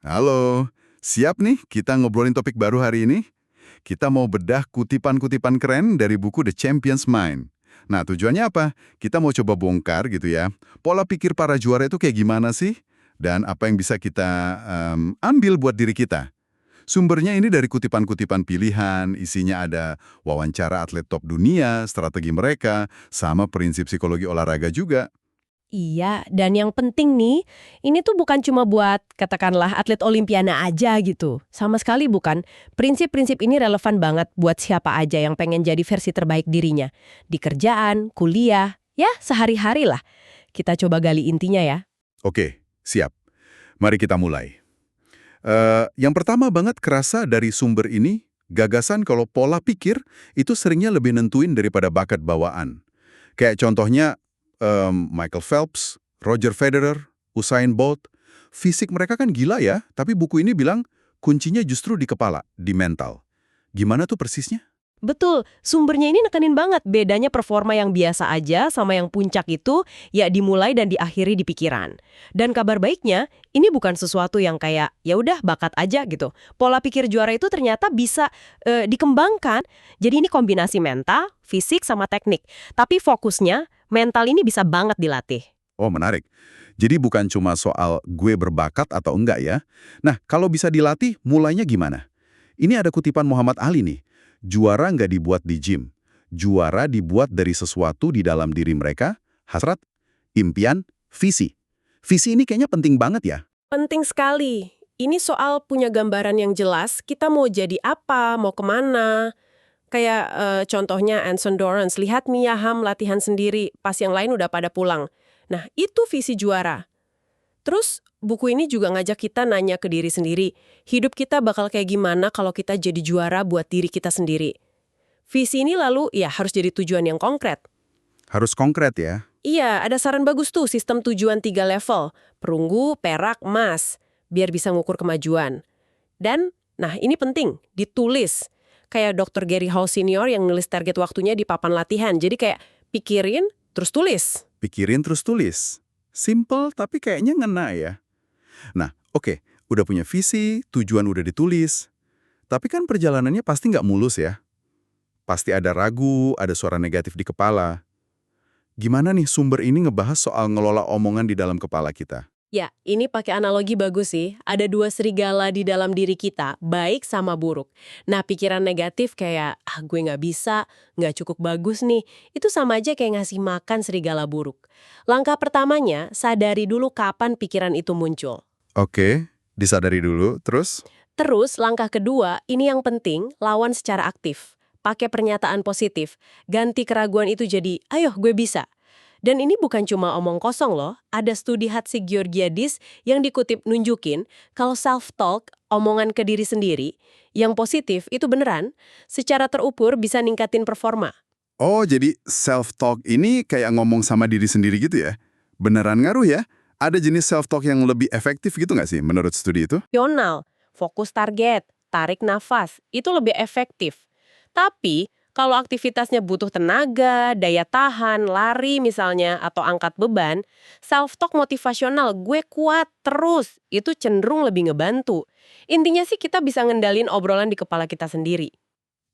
Halo, siap nih kita ngobrolin topik baru hari ini? Kita mau bedah kutipan-kutipan keren dari buku The Champion's Mind. Nah, tujuannya apa? Kita mau coba bongkar gitu ya, pola pikir para juara itu kayak gimana sih? Dan apa yang bisa kita ambil buat diri kita? Sumbernya ini dari kutipan-kutipan pilihan, isinya ada wawancara atlet top dunia, strategi mereka, sama prinsip psikologi olahraga juga. Iya, dan yang penting nih, ini tuh bukan cuma buat katakanlah atlet olimpiana aja gitu. Sama sekali bukan. Prinsip-prinsip ini relevan banget buat siapa aja yang pengen jadi versi terbaik dirinya. Di kerjaan, kuliah, ya sehari-hari lah. Kita coba gali intinya ya. Oke, siap. Mari kita mulai. Yang pertama banget kerasa dari sumber ini, gagasan kalau pola pikir itu seringnya lebih nentuin daripada bakat bawaan. Kayak contohnya Michael Phelps, Roger Federer, Usain Bolt, fisik mereka kan gila ya, tapi buku ini bilang kuncinya justru di kepala, di mental. Gimana tuh persisnya? Betul, sumbernya ini nekenin banget bedanya performa yang biasa aja sama yang puncak itu ya dimulai dan diakhiri di pikiran. Dan kabar baiknya, ini bukan sesuatu yang kayak ya udah bakat aja gitu. Pola pikir juara itu ternyata bisa dikembangkan. Jadi ini kombinasi mental, fisik sama teknik. Tapi fokusnya mental ini bisa banget dilatih. Oh, menarik. Jadi bukan cuma soal gue berbakat atau enggak ya. Nah, kalau bisa dilatih, mulainya gimana? Ini ada kutipan Muhammad Ali nih. Juara nggak dibuat di gym. Juara dibuat dari sesuatu di dalam diri mereka, hasrat, impian, visi. Visi ini kayaknya penting banget ya. Penting sekali. Ini soal punya gambaran yang jelas, kita mau jadi apa, mau kemana. Kayak contohnya Anson Dorrance, lihat Mia Hamm latihan sendiri, pas yang lain udah pada pulang. Nah, itu visi juara. Terus, buku ini juga ngajak kita nanya ke diri sendiri, hidup kita bakal kayak gimana kalau kita jadi juara buat diri kita sendiri. Visi ini lalu, ya harus jadi tujuan yang konkret. Harus konkret ya. Iya, ada saran bagus tuh, sistem tujuan 3 level. Perunggu, perak, emas. Biar bisa ngukur kemajuan. Dan, nah ini penting, ditulis. Kayak Dr. Gary Hall Senior yang nulis target waktunya di papan latihan. Jadi kayak pikirin, terus tulis. Pikirin terus tulis. Simple tapi kayaknya ngena ya. Nah, oke, udah punya visi, tujuan udah ditulis. Tapi kan perjalanannya pasti nggak mulus ya. Pasti ada ragu, ada suara negatif di kepala. Gimana nih sumber ini ngebahas soal ngelola omongan di dalam kepala kita? Ya, ini pakai analogi bagus sih. Ada dua serigala di dalam diri kita, baik sama buruk. Nah, pikiran negatif kayak, gue nggak bisa, nggak cukup bagus nih. Itu sama aja kayak ngasih makan serigala buruk. Langkah pertamanya, sadari dulu kapan pikiran itu muncul. Oke, disadari dulu, terus? Terus, langkah kedua, ini yang penting, lawan secara aktif. Pakai pernyataan positif. Ganti keraguan itu jadi, ayo gue bisa. Dan ini bukan cuma omong kosong loh, ada studi Hatsi Georgiadis yang dikutip nunjukin kalau self-talk, omongan ke diri sendiri, yang positif itu beneran, secara terukur bisa ningkatin performa. Oh, jadi self-talk ini kayak ngomong sama diri sendiri gitu ya? Beneran ngaruh ya? Ada jenis self-talk yang lebih efektif gitu nggak sih menurut studi itu? Rasional, fokus target, tarik nafas, itu lebih efektif. Tapi, kalau aktivitasnya butuh tenaga, daya tahan, lari misalnya, atau angkat beban, self-talk motivasional, gue kuat terus, itu cenderung lebih ngebantu. Intinya sih kita bisa ngendalin obrolan di kepala kita sendiri.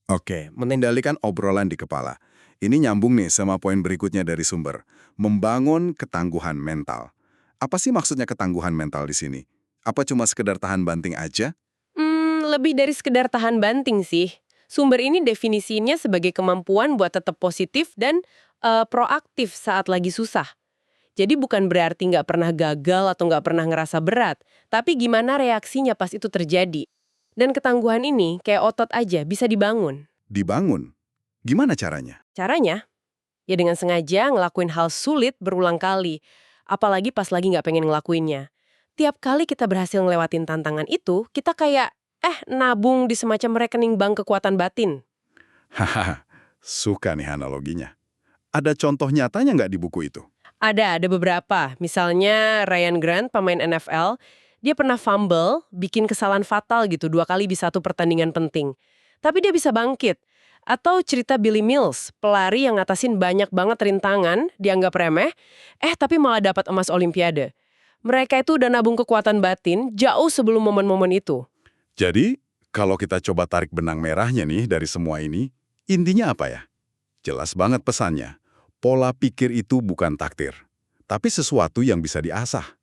Oke, mengendalikan obrolan di kepala. Ini nyambung nih sama poin berikutnya dari sumber. Membangun ketangguhan mental. Apa sih maksudnya ketangguhan mental di sini? Apa cuma sekedar tahan banting aja? Lebih dari sekedar tahan banting sih. Sumber ini definisinya sebagai kemampuan buat tetap positif dan proaktif saat lagi susah. Jadi bukan berarti nggak pernah gagal atau nggak pernah ngerasa berat, tapi gimana reaksinya pas itu terjadi. Dan ketangguhan ini kayak otot aja bisa dibangun. Dibangun. Gimana caranya? Caranya, ya dengan sengaja ngelakuin hal sulit berulang kali, apalagi pas lagi nggak pengen ngelakuinnya. Tiap kali kita berhasil ngelewatin tantangan itu, kita kayak, nabung di semacam rekening bank kekuatan batin. Hahaha, suka nih analoginya. Ada contoh nyatanya nggak di buku itu? Ada beberapa. Misalnya Ryan Grant, pemain NFL, dia pernah fumble, bikin kesalahan fatal gitu 2 kali di satu pertandingan penting. Tapi dia bisa bangkit. Atau cerita Billy Mills, pelari yang ngatasin banyak banget rintangan, dianggap remeh, tapi malah dapat emas Olimpiade. Mereka itu udah nabung kekuatan batin jauh sebelum momen-momen itu. Jadi, kalau kita coba tarik benang merahnya nih dari semua ini, intinya apa ya? Jelas banget pesannya. Pola pikir itu bukan takdir, tapi sesuatu yang bisa diasah.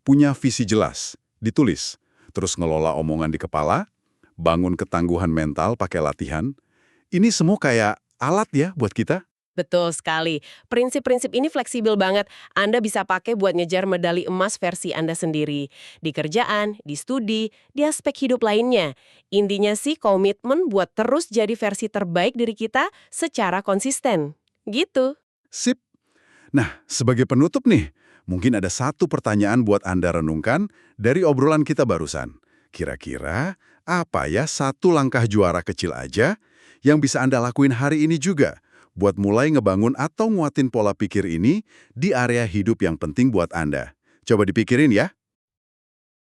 Punya visi jelas, ditulis, terus ngelola omongan di kepala, bangun ketangguhan mental pakai latihan. Ini semua kayak alat ya buat kita. Betul sekali. Prinsip-prinsip ini fleksibel banget. Anda bisa pakai buat ngejar medali emas versi Anda sendiri. Di kerjaan, di studi, di aspek hidup lainnya. Intinya sih komitmen buat terus jadi versi terbaik diri kita secara konsisten. Gitu. Sip. Nah, sebagai penutup nih, mungkin ada satu pertanyaan buat Anda renungkan dari obrolan kita barusan. Kira-kira apa ya satu langkah juara kecil aja yang bisa Anda lakuin hari ini juga buat mulai ngebangun atau nguatin pola pikir ini di area hidup yang penting buat Anda? Coba dipikirin ya.